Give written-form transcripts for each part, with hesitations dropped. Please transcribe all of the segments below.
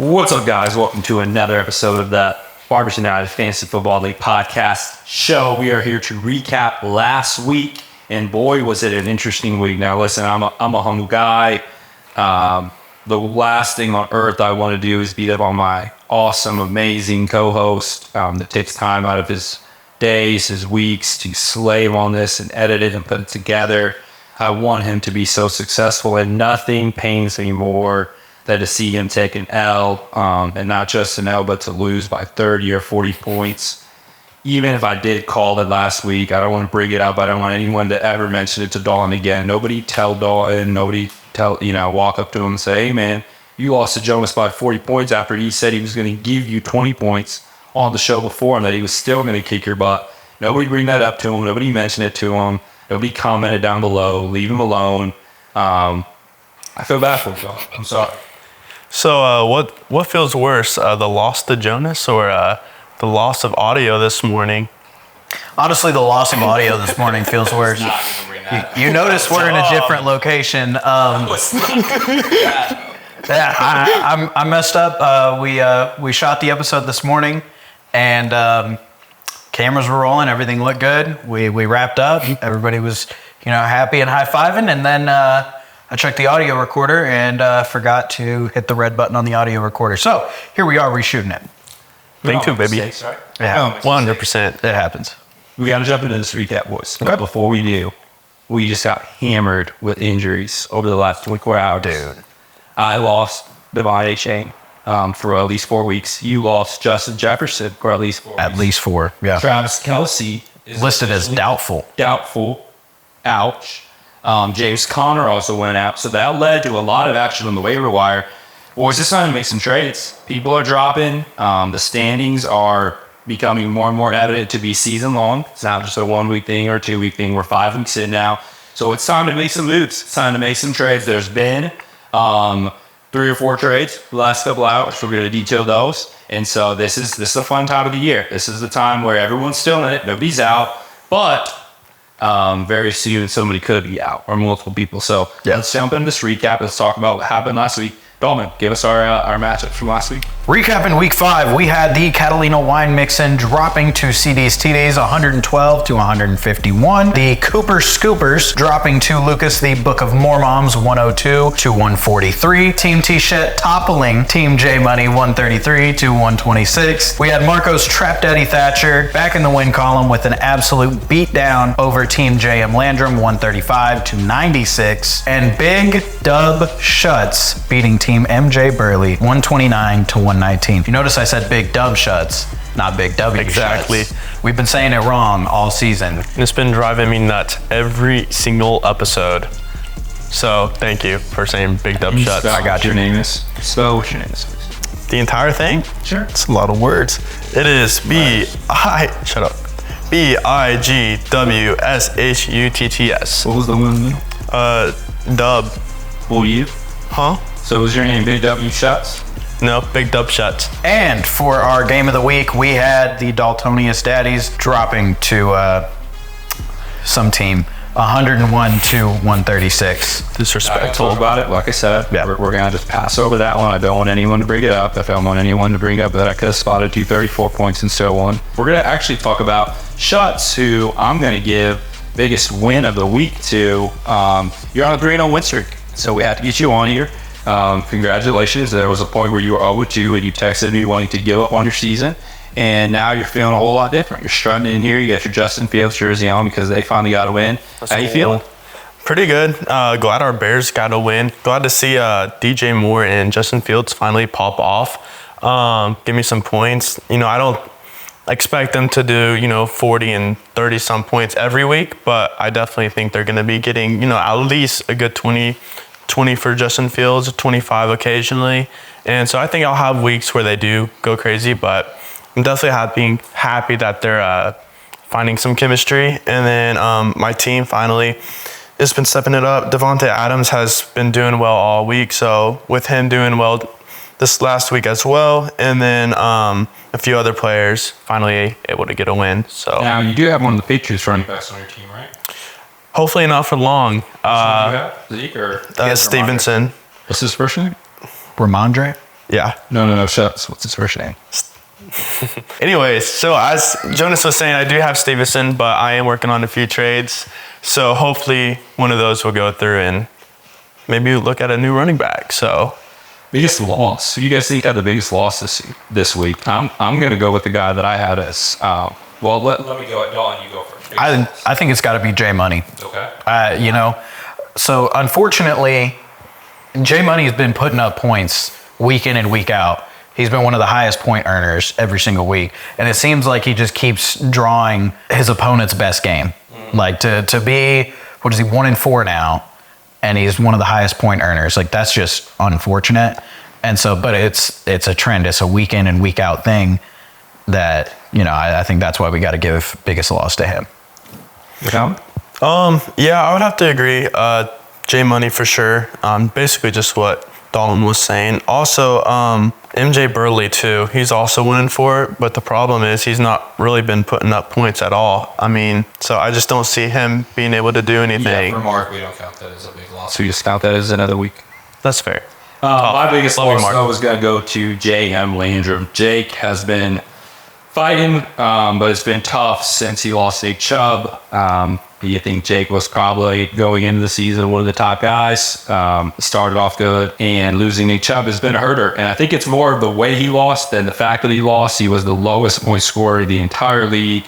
What's up, guys? Welcome to another episode of the Barbers United Fantasy Football League podcast show. We are here to recap last week, and boy, was it an interesting week. Now, listen, I'm a humble guy. The last thing on earth I want to do is beat up on my awesome, amazing co-host that takes time out of his days, his weeks to slave on this and edit it and put it together. I want him to be so successful, and nothing pains me more than to see him take an L, and not just an L, but to lose by 30 or 40 points. Even if I did call it last week, I don't want to bring it up. I don't want anyone to ever mention it to Dalton again. Nobody tell Dalton, walk up to him and say, hey, man, you lost to Jonas by 40 points after he said he was going to give you 20 points on the show before and that he was still going to kick your butt. Nobody bring that up to him. Nobody mentioned it to him. Nobody commented down below. Leave him alone. I feel bad for him, I'm sorry. So what feels worse, the loss to Jonas or the loss of audio this morning? Honestly, the loss of audio this morning feels worse. You notice we're in a different location. I messed up. We shot the episode this morning, and cameras were rolling. Everything looked good. We wrapped up. Everybody was happy and high-fiving, and then I checked the audio recorder and forgot to hit the red button on the audio recorder. So here we are reshooting it. Thing two, baby. Mistakes, right? Yeah, 100%. it happens. We got to jump into this recap, boys. Okay. Before we do, we just got hammered with injuries over the last 24 hours. Dude. I lost Devon Chain for at least 4 weeks. You lost Justin Jefferson for at least 4 weeks. At least 4, yeah. Travis Kelce is Listed as doubtful. Doubtful. Ouch. James Conner also went out. So that led to a lot of action on the waiver wire. Boys, it's time to make some trades. People are dropping. The standings are becoming more and more evident to be season long. It's not just a 1 week thing or a 2 week thing. We're 5 weeks in now. So it's time to make some moves. It's time to make some trades. There's been 3 or 4 trades the last couple hours. We're going to detail those. And so this is a fun time of the year. This is the time where everyone's still in it. Nobody's out. But very soon somebody could be out, or multiple people. So Let's jump into this recap. Let's talk about what happened last week. Dalton, give us our matchups from last week. Recap in week 5, we had the Catalina wine mixin dropping to CD's TD's 112 to 151. The Cooper Scoopers dropping to Lucas the Book of Mormoms 102 to 143. Team T-Shet toppling Team J Money 133 to 126. We had Marco's Trap Daddy Thatcher back in the win column with an absolute beatdown over Team JM Landrum 135 to 96. And BigWShutts beating Team MJ Burley 129 to 119. You notice I said BigWShutts, not Big W. Exactly. Shuts. We've been saying it wrong all season. It's been driving me nuts every single episode. So thank you for saying BigWShutts. I got your name is. So what's your name is? The entire thing? Sure. It's a lot of words. It is BigWShutts. What was the one? Dub. Well, you? Huh? So was your name BigWShutts? No, BigWShutts. And for our game of the week, we had the Daltonius Daddies dropping to some team 101 to 136. Disrespectful. About it. Like I said, we're going to just pass over that one. I don't want anyone to bring it up. If I want anyone to bring up that I could have spotted 234 points and so on. We're going to actually talk about Shutts, who I'm going to give biggest win of the week to. You're on a 3-0 win streak, so we had to get you on here. Congratulations. There was a point where you were 0-2 and you texted me wanting to give up on your season, and now you're feeling a whole lot different. You're strutting in here. You got your Justin Fields jersey on because they finally got a win. How you feeling? Pretty good. Glad our Bears got a win. Glad to see DJ Moore and Justin Fields finally pop off. Give me some points. I don't expect them to do 40 and 30 some points every week, but I definitely think they're going to be getting at least a good 20 for Justin Fields, 25 occasionally. And so I think I'll have weeks where they do go crazy, but I'm definitely happy that they're finding some chemistry. And then my team finally has been stepping it up. Devontae Adams has been doing well all week, so with him doing well this last week as well, and then a few other players finally able to get a win. So now you do have one of the Patriots running backs on your team, right? Hopefully not for long. Zeke or Stevenson. What's his first name? Ramondre? Yeah. No, Shuts. What's his first name? Anyways, so as Jonas was saying, I do have Stevenson, but I am working on a few trades. So hopefully one of those will go through and maybe look at a new running back. So Biggest loss. Who you guys think had the biggest loss this week? I'm going to go with the guy that I had as. Well, let me go. Dalton, you go first. I think it's got to be J Money. Okay. So unfortunately, J Money has been putting up points week in and week out. He's been one of the highest point earners every single week. And it seems like he just keeps drawing his opponent's best game. Like to be, 1-4 now, and he's one of the highest point earners. Like that's just unfortunate. And so, but it's a trend. It's a week in and week out thing that, I think that's why we got to give biggest loss to him. Yeah. Yeah, I would have to agree. J Money for sure. Basically just what Dalton was saying. Also, MJ Burley too. He's also winning for it, but the problem is he's not really been putting up points at all. I mean, so I just don't see him being able to do anything. Yeah, for Mark, we don't count that as a big loss. We just count that as another week. That's fair. My biggest Love you, loss Mark. though was going to go to J.M. Landrum. Jake has been fighting, but it's been tough since he lost Nate Chubb. You think Jake was probably going into the season one of the top guys. Started off good, and losing Nate Chubb has been a hurter. And I think it's more of the way he lost than the fact that he lost. He was the lowest point scorer in the entire league.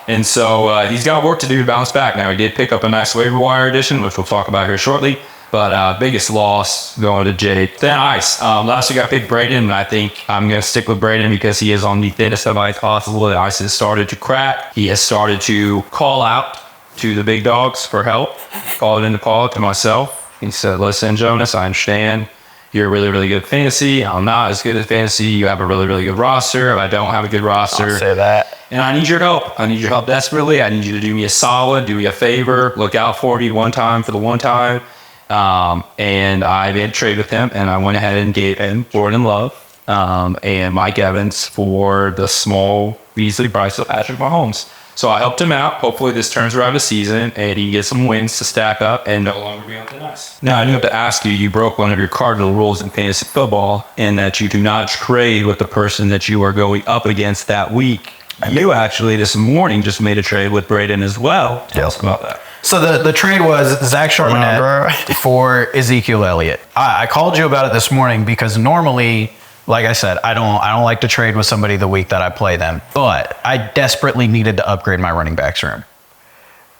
And so he's got work to do to bounce back. Now, he did pick up a nice waiver wire addition, which we'll talk about here shortly. But biggest loss going to Jake. Then ice. Last week I picked Braden, and I think I'm going to stick with Braden because he is on the thinnest of ice possible. The ice has started to crack. He has started to call out to the big dogs for help. Called in to call it to myself. He said, listen, Jonas, I understand. You're really, really good at fantasy. I'm not as good at fantasy. You have a really, really good roster. I don't have a good roster. I'll say that. And I need your help. I need your help desperately. I need you to do me a solid, do me a favor, look out for me one time for the one time. And I made a trade with him, and I went ahead and gave him Jordan Love and Mike Evans for the small Beasley price of Patrick Mahomes. So I helped him out. Hopefully this turns around the season and he gets some wins to stack up and no longer be on thin ice. Now I do have to ask you, you broke one of your cardinal rules in fantasy football in that you do not trade with the person that you are going up against that week. You actually this morning just made a trade with Braden as well. Tell us about that. So the trade was Zach Charbonnet for Ezekiel Elliott. I called you about it this morning because normally, like I said, I don't like to trade with somebody the week that I play them, but I desperately needed to upgrade my running backs room.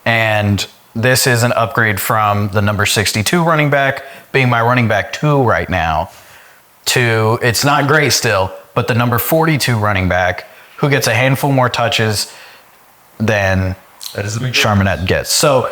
And this is an upgrade from the number 62 running back being my running back 2 right now to, it's not great still, but the number 42 running back who gets a handful more touches than That is a big Charbonnet gets. So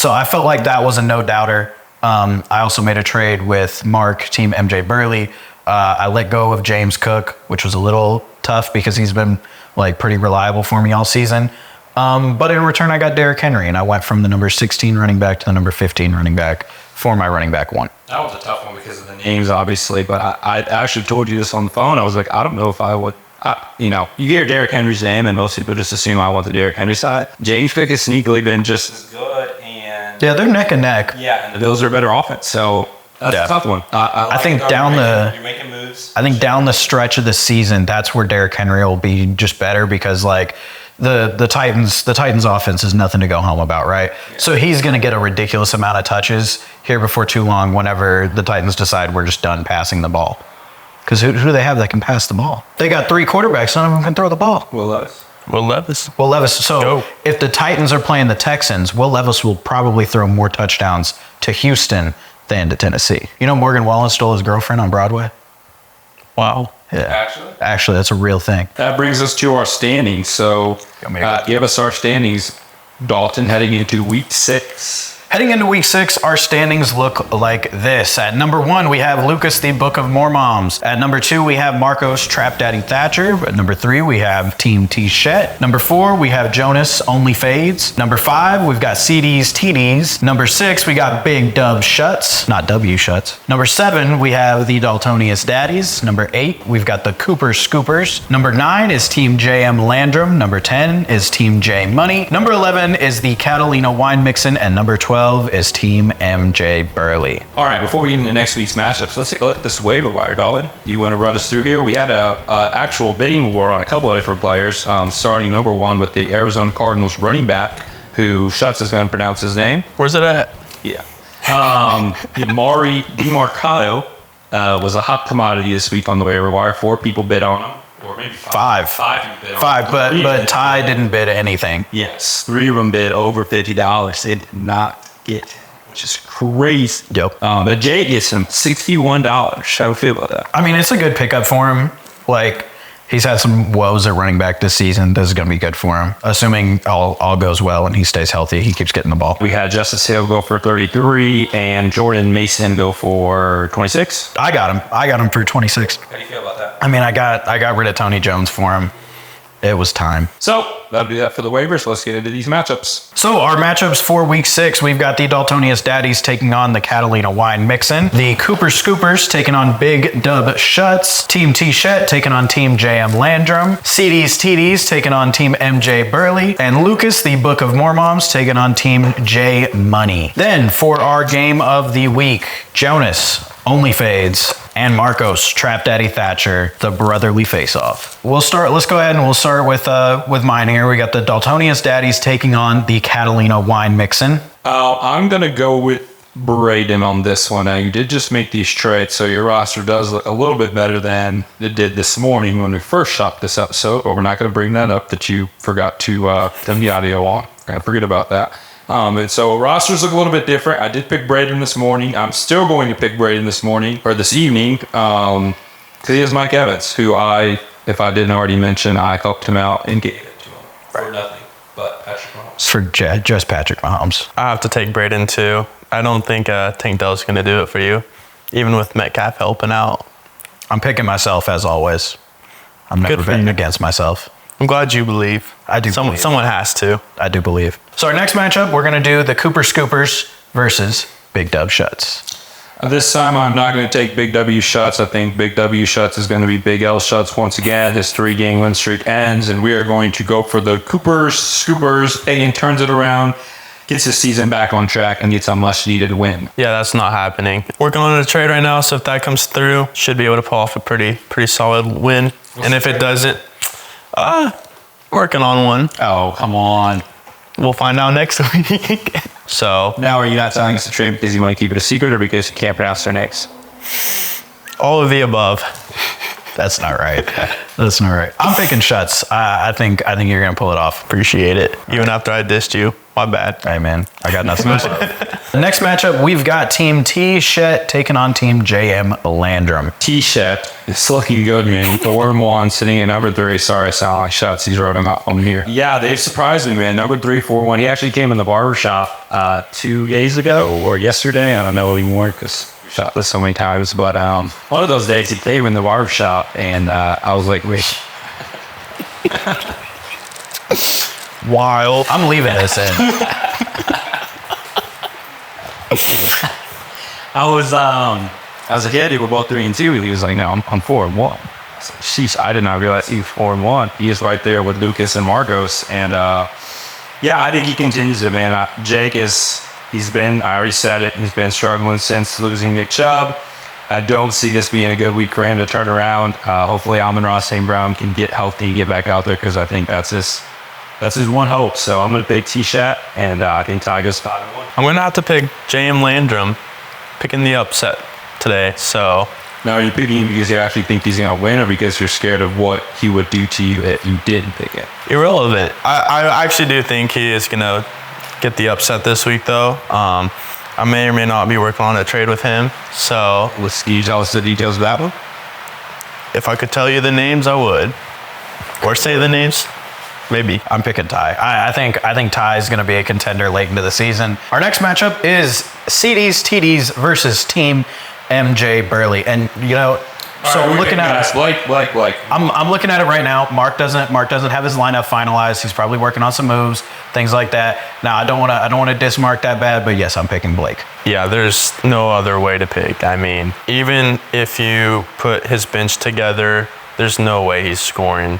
I felt like that was a no-doubter. I also made a trade with Mark, team MJ Burley. I let go of James Cook, which was a little tough because he's been like pretty reliable for me all season. But in return, I got Derrick Henry, and I went from the number 16 running back to the number 15 running back for my running back 1. That was a tough one because of the names, obviously. But I actually told you this on the phone. I was like, I don't know if I would. You hear Derrick Henry's name, and most people just assume I want the Derrick Henry side. James Cook has sneakily been just as good, and Yeah, they're neck and neck. yeah, and the Bills are a better offense. So that's Yeah. a tough one. I think down you're making moves. I think down the stretch of the season, that's where Derrick Henry will be just better because like the Titans offense is nothing to go home about, right? Yeah. So he's going to get a ridiculous amount of touches here before too long whenever the Titans decide we're just done passing the ball. Because who do they have that can pass the ball? They got 3 quarterbacks. None of them can throw the ball. Will Levis. Will Levis. Will Levis. So Go. if the Titans are playing the Texans, Will Levis will probably throw more touchdowns to Houston than to Tennessee. You know Morgan Wallen stole his girlfriend on Broadway? Wow. Yeah. Actually, that's a real thing. That brings us to our standings. So give us our standings, Dalton, heading into week 6. Heading into week 6, our standings look like this. At number 1, we have Lucas, the Book of Mormoms. At number 2, we have Marcos, Trap Daddy Thatcher. At number 3, we have Team T-Shet. Number 4, we have Jonas, Only Fades. Number 5, we've got CDs, TDs. Number 6, we got Big Dub Shuts, not W Shuts. Number 7, we have the Daltonius Daddies. Number 8, we've got the Cooper Scoopers. Number 9 is Team JM Landrum. Number 10 is Team J Money. Number 11 is the Catalina Wine Mixin. And number 12 112 is Team MJ Burley. All right, before we get into next week's matchups, let's take a look at this waiver wire, Dalton. You want to run us through here? We had a actual bidding war on a couple of different players, starting number one with the Arizona Cardinals running back, who Shutts is going to pronounce his name. Where's it at? Yeah. Mari DiMarcado was a hot commodity this week on the waiver wire. 4 people bid on him. Or maybe five. Five bid on him. But Ty didn't bid anything. Yes. 3 of them bid over $50. They did not get, which is crazy. Yep. But Jay gets him $61. How do you feel about that? I mean, it's a good pickup for him. Like, he's had some woes at running back this season. This is going to be good for him. Assuming all goes well and he stays healthy, he keeps getting the ball. We had Justice Hill go for 33 and Jordan Mason go for 26. I got him for 26. How do you feel about that? I mean, I got rid of Tony Jones for him. It was time. So that'll do that for the waivers. Let's get into these matchups. So our matchups for week 6, we've got the Daltonius Daddies taking on the Catalina Wine Mixin, the Cooper Scoopers taking on BigWShutts, Team T-Shet taking on Team JM Landrum, CD's TDs taking on Team MJ Burley, and Lucas, the Book of Mormoms, taking on Team J Money. Then for our game of the week, Jonas, Only Fades, and Marcos, Trap Daddy Thatcher, the brotherly face-off. Let's go ahead and we'll start with mine here. We got the Daltonius Daddies taking on the Catalina Wine Mixin. I'm going to go with Braden on this one. Now, you did just make these trades, so your roster does look a little bit better than it did this morning when we first shot this episode, but we're not going to bring that up that you forgot to turn the audio on. I forget about that. And so rosters look a little bit different. I did pick Braden this morning. I'm still going to pick Braden this evening, because he is Mike Evans, who if I didn't already mention, I helped him out and gave it to him for nothing but Patrick Mahomes. For just Patrick Mahomes. I have to take Braden too. I don't think Tank Dell's going to do it for you, even with Metcalf helping out. I'm picking myself as always. I'm never betting against myself. I'm glad you believe. I do believe. Someone has to. I do believe. So our next matchup, we're going to do the Cooper Scoopers versus BigWShutts. This time I'm not going to take BigWShutts. I think BigWShutts is going to be Big L Shutts once again. His 3-game win streak ends, and we are going to go for the Cooper Scoopers. And turns it around, gets his season back on track, and gets a much-needed win. Yeah, that's not happening. Working on a trade right now, so if that comes through, should be able to pull off a pretty solid win. And if it doesn't, working on one. Oh, come on. We'll find out next week. So now, are you not telling us the trade because you want to keep it a secret or because you can't pronounce their names? all of the above. That's not right. That's not right. I'm picking Shutts. I think you're gonna pull it off. Appreciate it. Even after I dissed you. My bad. Hey man, I got nothing to say. The next matchup, we've got Team T-Shet taking on Team JM Landrum. T-Shet is looking good, man. The worm one sitting at number 3. Sorry, I sound like Shutts. He's wrote him out on here. Yeah, they've surprised me, man. Number 341. He actually came in the barber shop 2 days ago or yesterday. I don't know anymore because we shot this so many times. But one of those days he came in the barber shop and I was like, wait. Wild. I'm leaving this in. I was a kid. We're both 3 and 2. He was like, no, I'm 4 and 1. I was like, sheesh, I did not realize he was 4 and 1. He is right there with Lucas and Marcos. And yeah, I think he continues it, man. Jake I already said it, he's been struggling since losing Nick Chubb. I don't see this being a good week for him to turn around. Hopefully Amon-Ra St. Brown can get healthy and get back out there because I think that's his one hope. So I'm going to pick T-Shat, and I think Ty goes 5-1. I'm going to have to pick J.M. Landrum, picking the upset today. So now, are you picking him because you actually think he's going to win or because you're scared of what he would do to you if you didn't pick it? Irrelevant. I actually do think he is going to get the upset this week, though. I may or may not be working on a trade with him. So Can you tell us the details of that one? If I could tell you the names, I would. Or say the names. Maybe. I'm picking Ty. I think Ty is going to be a contender late into the season. Our next matchup is CD's TDs versus Team MJ Burley, and you know, so I'm looking at it. Like. I'm looking at it right now. Mark doesn't have his lineup finalized. He's probably working on some moves, things like that. Now I don't want to diss Mark that bad, but yes, I'm picking Blake. Yeah, there's no other way to pick. I mean, even if you put his bench together, there's no way he's scoring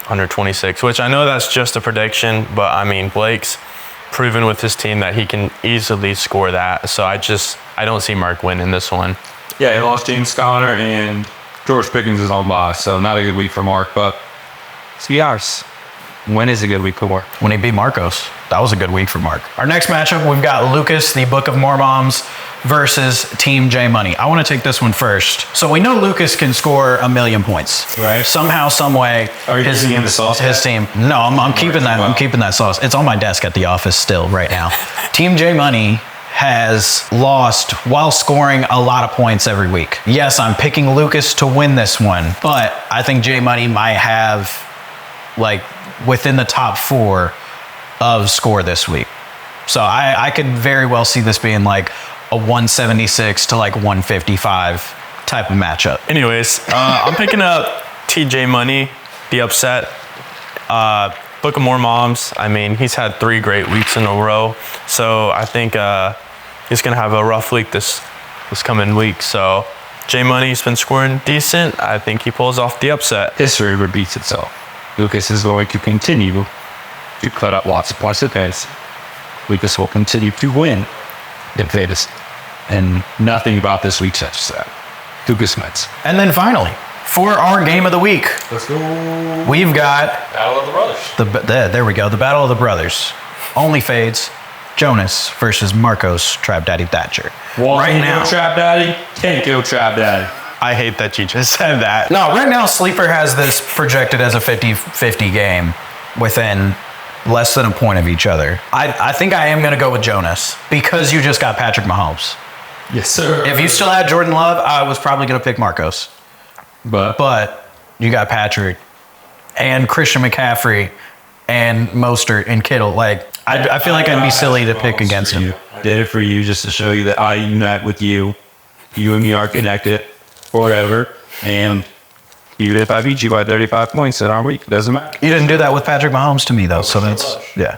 under 26, which I know that's just a prediction, but I mean, Blake's proven with his team that he can easily score that. So I don't see Mark winning this one. Yeah, he lost James Conner and George Pickens is on bye, so not a good week for Mark. But let's be honest, when is a good week for Mark? When he beat Marcos. That was a good week for Mark. Our next matchup, we've got Lucas, the Book of Mormoms, versus Team J Money. I want to take this one first. So we know Lucas can score 1,000,000 points. Right. Somehow, some way. Are you using the sauce? His team. No, I'm keeping that. I'm keeping that sauce. It's on my desk at the office still right now. Team J Money has lost while scoring a lot of points every week. Yes, I'm picking Lucas to win this one, but I think J Money might have like within the top 4 of score this week. So I could very well see this being like a 176 to like 155 type of matchup. Anyways, I'm picking up TJ Money, the upset. Book of Mormoms. I mean, he's had 3 great weeks in a row. So I think he's going to have a rough week this coming week. So J Money's been scoring decent. I think he pulls off the upset. History repeats itself. Lucas is going to continue to cut up lots of points in fantasy. Lucas will continue to win in fantasy. And nothing about this week touches that. Lucas Mets. And then finally, for our game of the week, Let's go. we've got Battle of the Brothers. there we go, the Battle of the Brothers. Only fades. Jonas versus Marcos Trap Daddy Thatcher. Right now, Trap Daddy. Can't go Trap Daddy. I hate that you just said that. No, right now Sleeper has this projected as a 50-50 game within less than a point of each other. I think I am going to go with Jonas because you just got Patrick Mahomes. Yes, sir. If you still had Jordan Love, I was probably going to pick Marcos. But you got Patrick and Christian McCaffrey and Mostert and Kittle. Like, I feel like I'd be silly to pick against him. I did it for you just to show you that I unite with you. You and me are connected or whatever. And even if I beat you by 35 points in our week, it doesn't matter. You didn't do that with Patrick Mahomes to me, though. So that's, yeah.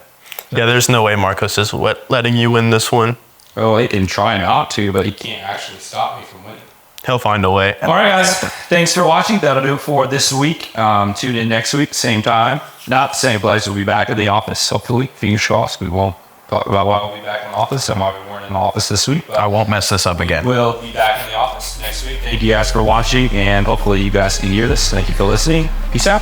Yeah, there's no way Marcos is letting you win this one. Oh, he can try not to, but he can't actually stop me from winning. He'll find a way. All right, guys. Thanks for watching. That'll do it for this week. Tune in next week, same time. Not the same place. We'll be back at the office. Hopefully, fingers crossed. We won't talk about why we'll be back in the office and why we weren't in the office this week. I won't mess this up again. We'll be back in the office next week. Thank you guys for watching, and hopefully you guys can hear this. Thank you for listening. Peace out.